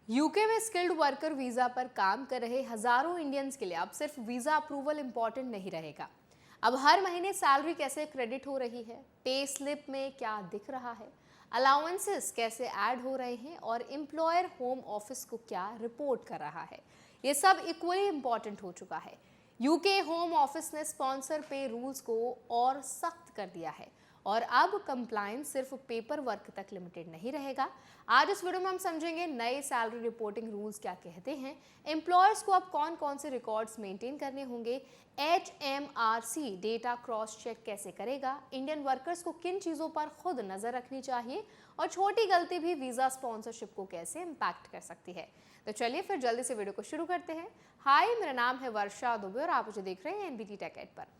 UK में skilled worker visa पर काम कर रहे हजारों इंडियंस के लिए अब सिर्फ वीजा अप्रूवल इंपॉर्टेंट नहीं रहेगा। अब हर महीने सैलरी कैसे क्रेडिट हो रही है, पे स्लिप में क्या दिख रहा है, अलाउंसेस कैसे ऐड हो रहे हैं और एम्प्लॉयर होम ऑफिस को क्या रिपोर्ट कर रहा है, ये सब इक्वली इंपॉर्टेंट हो चुका है। यूके होम ऑफिस ने स्पॉन्सर पे रूल्स को और सख्त कर दिया है और अब कंप्लायंस सिर्फ पेपर वर्क तक लिमिटेड नहीं रहेगा। आज इस वीडियो में हम समझेंगे नए सैलरी रिपोर्टिंग रूल्स क्या कहते हैं, एम्प्लॉयर्स को अब कौन कौन से रिकॉर्ड्स मेंटेन करने होंगे, HMRC डेटा क्रॉस चेक कैसे करेगा, इंडियन वर्कर्स को किन चीज़ों पर खुद नज़र रखनी चाहिए और छोटी गलती भी वीज़ा स्पॉन्सरशिप को कैसे इम्पैक्ट कर सकती है। तो चलिए फिर जल्दी से वीडियो को शुरू करते हैं। हाय, मेरा नाम है वर्षा दुबे और आप मुझे देख रहे हैं NBT टेक एड पर।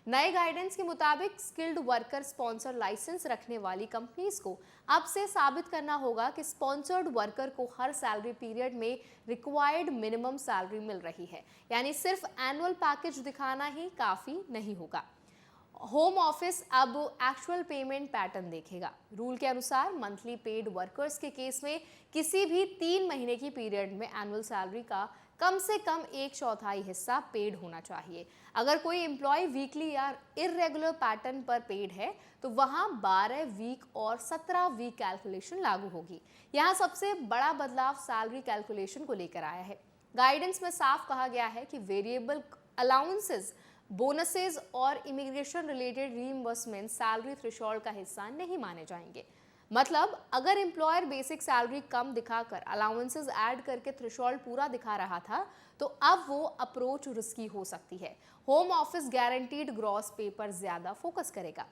नए गाइडेंस के मुताबिक स्किल्ड वर्कर स्पॉन्सर लाइसेंस रखने वाली कंपनीज को अब से साबित करना होगा कि स्पॉन्सर्ड वर्कर को हर सैलरी पीरियड में रिक्वायर्ड मिनिमम सैलरी मिल रही है, यानी सिर्फ एनुअल पैकेज दिखाना ही काफी नहीं होगा। होम ऑफिस अब एक्चुअल पेमेंट पैटर्न देखेगा। रूल के अनुसार मंथली पेड वर्कर्स के केस में किसी भी 3 महीने की पीरियड में एनुअल सैलरी का कम से कम 1/4 हिस्सा पेड होना चाहिए। अगर कोई एम्प्लॉय वीकली या इरेगुलर पैटर्न पर पेड है तो वहां 12 वीक और 17 वीक कैलकुलेशन लागू होगी। यहाँ सबसे बड़ा बदलाव सैलरी कैलकुलेशन को लेकर आया है। गाइडेंस में साफ कहा गया है कि वेरिएबल अलाउंसेस, बोनसेस और immigration related reimbursement salary threshold का हिस्सा नहीं माने जाएंगे। मतलब अगर एम्प्लॉयर बेसिक सैलरी कम दिखाकर अलाउंसेस ऐड करके थ्रेशोल्ड पूरा दिखा रहा था तो अब वो अप्रोच रिस्की हो सकती है। होम ऑफिस गारंटीड ग्रॉस पे पर ज्यादा फोकस करेगा।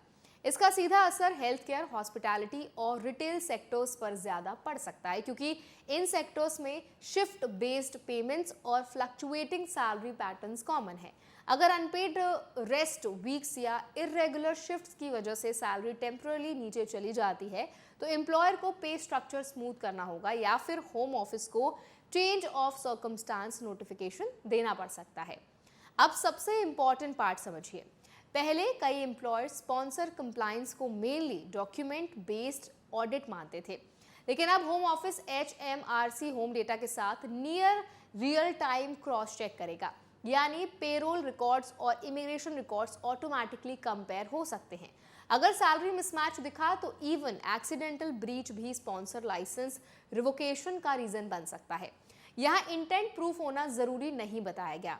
इसका सीधा असर हेल्थ केयर, हॉस्पिटैलिटी और रिटेल सेक्टर्स पर ज्यादा पड़ सकता है, क्योंकि इन सेक्टर्स में शिफ्ट बेस्ड पेमेंट्स और फ्लक्चुएटिंग सैलरी पैटर्न्स कॉमन है। अगर अनपेड रेस्ट वीक्स या इरेगुलर शिफ्ट्स की वजह से सैलरी टेम्पररी नीचे चली जाती है तो एम्प्लॉयर को पे स्ट्रक्चर स्मूथ करना होगा या फिर होम ऑफिस को चेंज ऑफ सर्कमस्टांस नोटिफिकेशन देना पड़ सकता है। अब सबसे इंपॉर्टेंट पार्ट समझिए। पहले कई एम्प्लॉयर स्पॉन्सर कंप्लायंस को मेनली डॉक्यूमेंट बेस्ड ऑडिट मानते थे, लेकिन अब home office HMRC home data के साथ near real time cross check करेगा, यानी पेरोल रिकॉर्ड्स और इमिग्रेशन रिकॉर्ड्स ऑटोमेटिकली कंपेयर हो सकते हैं। अगर सैलरी मिसमैच दिखा तो इवन एक्सीडेंटल ब्रीच भी स्पॉन्सर लाइसेंस रिवोकेशन का रीजन बन सकता है। यहाँ इंटेंट प्रूफ होना जरूरी नहीं बताया गया।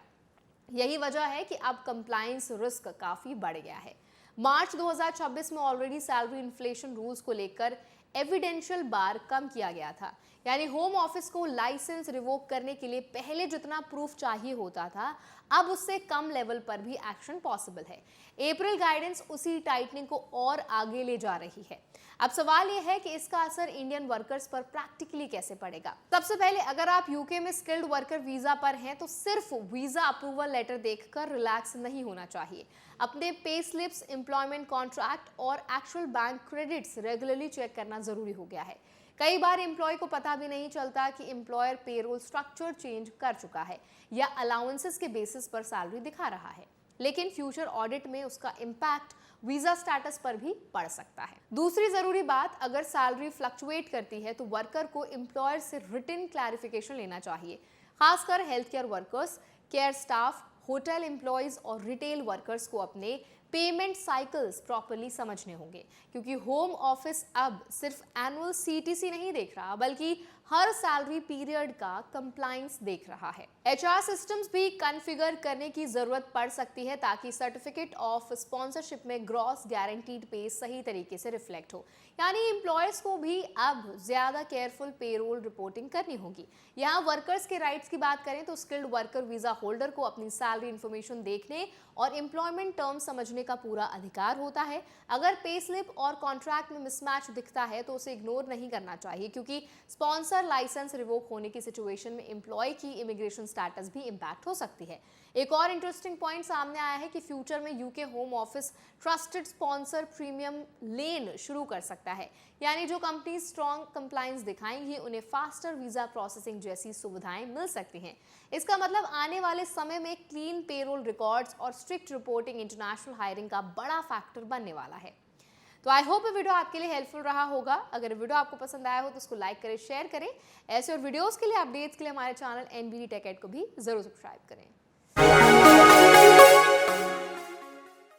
यही वजह है कि अब कंप्लायंस रिस्क काफी बढ़ गया है। मार्च 2026 में ऑलरेडी सैलरी इन्फ्लेशन रूल्स को लेकर एविडेंशियल बार कम किया गया था, यानी होम ऑफिस को लाइसेंस रिवोक करने के लिए पहले जितना प्रूफ चाहिए होता था अब उससे कम लेवल पर भी एक्शन पॉसिबल है। अप्रैल गाइडेंस उसी टाइटनिंग को और आगे ले जा रही है। अब सवाल यह है कि इसका असर इंडियन वर्कर्स पर प्रैक्टिकली कैसे पड़ेगा। सबसे पहले अगर आप यूके में स्किल्ड वर्कर वीजा पर हैं तो सिर्फ वीजा अप्रूवल लेटर देखकर रिलैक्स नहीं होना चाहिए। अपने पे स्लिप्स, एम्प्लॉयमेंट कॉन्ट्रैक्ट और actual bank credits regularly check करना जरूरी हो गया है। कई बार एम्प्लॉय को पता भी नहीं चलता कि एम्प्लॉयर पेरोल स्ट्रक्चर चेंज कर चुका है या अलाउंसेस के बेसिस पर सैलरी दिखा रहा है, लेकिन फ्यूचर ऑडिट में उसका इम्पैक्ट वीजा स्टेटस पर भी पड़ सकता है। दूसरी जरूरी बात, अगर सैलरी फ्लक्चुएट करती है तो वर्कर को एम्प्लॉयर से रिटन क्लैरिफिकेशन लेना चाहिए। खासकर health care workers, care staff, hotel employees और रिटेल वर्कर्स को अपने पेमेंट साइकिल्स प्रॉपर्ली समझने होंगे, क्योंकि होम ऑफिस अब सिर्फ एनुअल CTC नहीं देख रहा बल्कि हर सैलरी पीरियड का कंप्लायंस देख रहा है। HR सिस्टम्स भी कॉन्फ़िगर करने की जरूरत पड़ सकती है ताकि सर्टिफिकेट ऑफ स्पॉन्सरशिप में ग्रॉस गारंटीड पे सही तरीके से रिफ्लेक्ट हो, यानी एम्प्लॉयर्स को भी अब ज्यादा केयरफुल पेरोल रिपोर्टिंग करनी होगी। यहाँ वर्कर्स के राइट्स की बात करें तो स्किल्ड वर्कर वीजा होल्डर को अपनी सैलरी इंफॉर्मेशन देखने और एम्प्लॉयमेंट टर्म्स समझने का पूरा अधिकार होता है। अगर पे स्लिप और कॉन्ट्रैक्ट में मिसमैच दिखता है तो उसे इग्नोर नहीं करना चाहिए, क्योंकि स्पॉन्सर लाइसेंस रिवोक होने की सिचुएशन में एम्प्लॉय की इमिग्रेशन स्टेटस भी इंपैक्ट हो सकती है। एक और इंटरेस्टिंग पॉइंट सामने आया है कि फ्यूचर में UK home office trusted sponsor premium lane शुरू कर सकता है, यानी जो कंपनी स्ट्रॉन्ग कंप्लायंस दिखाएंगी उन्हें फास्टर वीजा प्रोसेसिंग जैसी सुविधाएं मिल सकती हैं। इसका मतलब आने वाले समय में क्लीन पेरोल रिकॉर्ड्स और स्ट्रिक्ट रिपोर्टिंग इंटरनेशनल हायरिंग का बड़ा फैक्टर बनने वाला है। तो आई होप ये वीडियो आपके लिए हेल्पफुल रहा होगा। अगर वीडियो आपको पसंद आया हो तो उसको लाइक करें, शेयर करें। ऐसे और वीडियोस के लिए, अपडेट्स के लिए हमारे चैनल NBD Tech Ed को भी जरूर सब्सक्राइब करें।